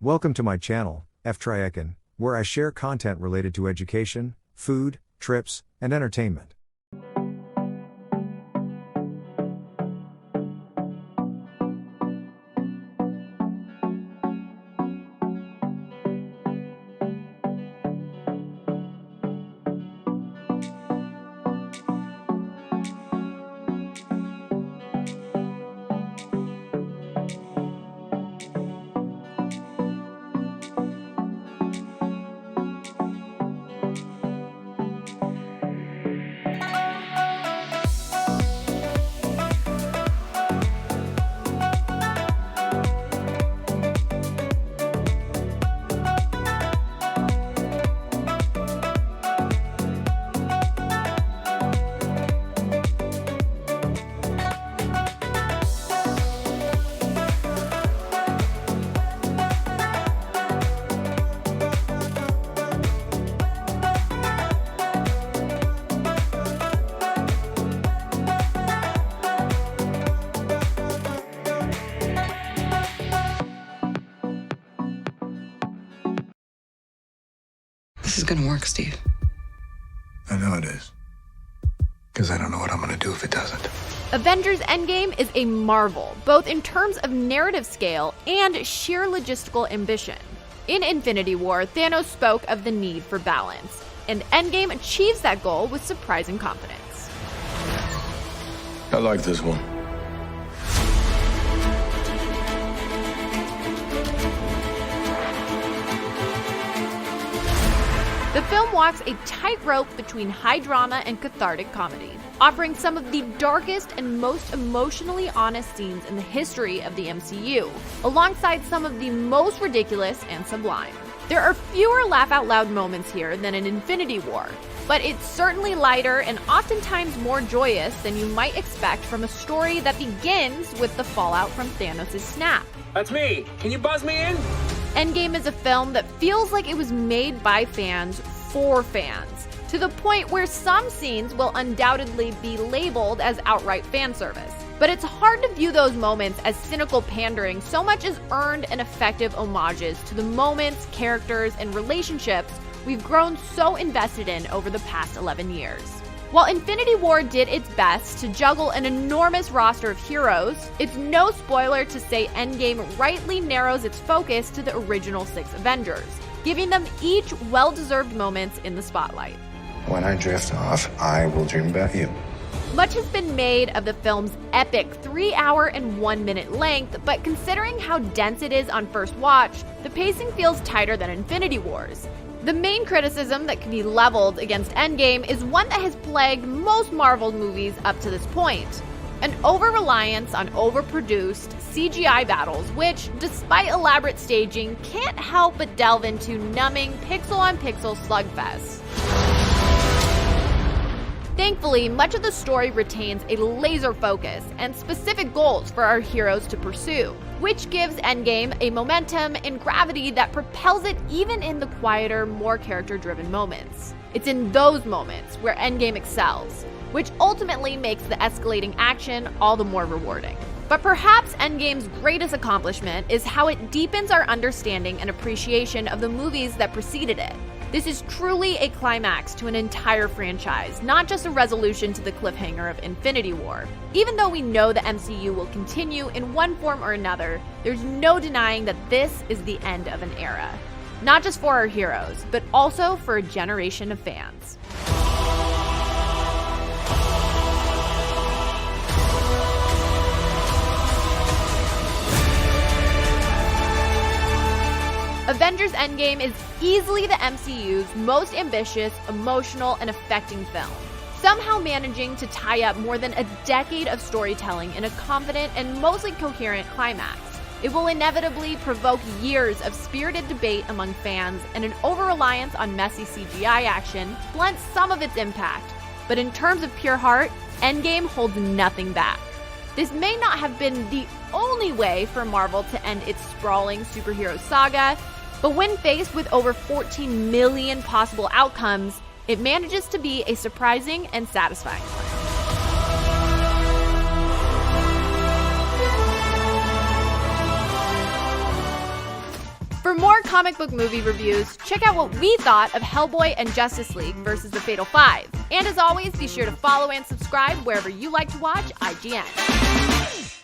Welcome to my channel, F-Triakin, where I share content related to education, food, trips, and entertainment. This is gonna work, Steve. I know it is. Because I don't know what I'm gonna do if it doesn't. Avengers Endgame is a marvel, both in terms of narrative scale and sheer logistical ambition. In Infinity War, Thanos spoke of the need for balance, and Endgame achieves that goal with surprising confidence. I like this one. The film walks a tightrope between high drama and cathartic comedy, offering some of the darkest and most emotionally honest scenes in the history of the MCU, alongside some of the most ridiculous and sublime. There are fewer laugh-out-loud moments here than in Infinity War, but it's certainly lighter and oftentimes more joyous than you might expect from a story that begins with the fallout from Thanos' snap. That's me. Can you buzz me in? Endgame is a film that feels like it was made by fans for fans, to the point where some scenes will undoubtedly be labeled as outright fan service. But it's hard to view those moments as cynical pandering so much as earned and effective homages to the moments, characters, and relationships we've grown so invested in over the past 11 years. While Infinity War did its best to juggle an enormous roster of heroes, it's no spoiler to say Endgame rightly narrows its focus to the original 6 Avengers, giving them each well-deserved moments in the spotlight. When I drift off, I will dream about you. Much has been made of the film's epic 3-hour and 1-minute length, but considering how dense it is on first watch, the pacing feels tighter than Infinity War's. The main criticism that can be leveled against Endgame is one that has plagued most Marvel movies up to this point: an over-reliance on overproduced CGI battles, which, despite elaborate staging, can't help but delve into numbing pixel-on-pixel slugfests. Thankfully, much of the story retains a laser focus and specific goals for our heroes to pursue, which gives Endgame a momentum and gravity that propels it even in the quieter, more character-driven moments. It's in those moments where Endgame excels, which ultimately makes the escalating action all the more rewarding. But perhaps Endgame's greatest accomplishment is how it deepens our understanding and appreciation of the movies that preceded it. This is truly a climax to an entire franchise, not just a resolution to the cliffhanger of Infinity War. Even though we know the MCU will continue in one form or another, there's no denying that this is the end of an era. Not just for our heroes, but also for a generation of fans. Avengers Endgame is easily the MCU's most ambitious, emotional, and affecting film, somehow managing to tie up more than a decade of storytelling in a confident and mostly coherent climax. It will inevitably provoke years of spirited debate among fans, and an over-reliance on messy CGI action blunts some of its impact. But in terms of pure heart, Endgame holds nothing back. This may not have been the only way for Marvel to end its sprawling superhero saga, but when faced with over 14 million possible outcomes, it manages to be a surprising and satisfying one. For comic book movie reviews, check out what we thought of Hellboy and Justice League versus the Fatal Five. And as always, be sure to follow and subscribe wherever you like to watch IGN.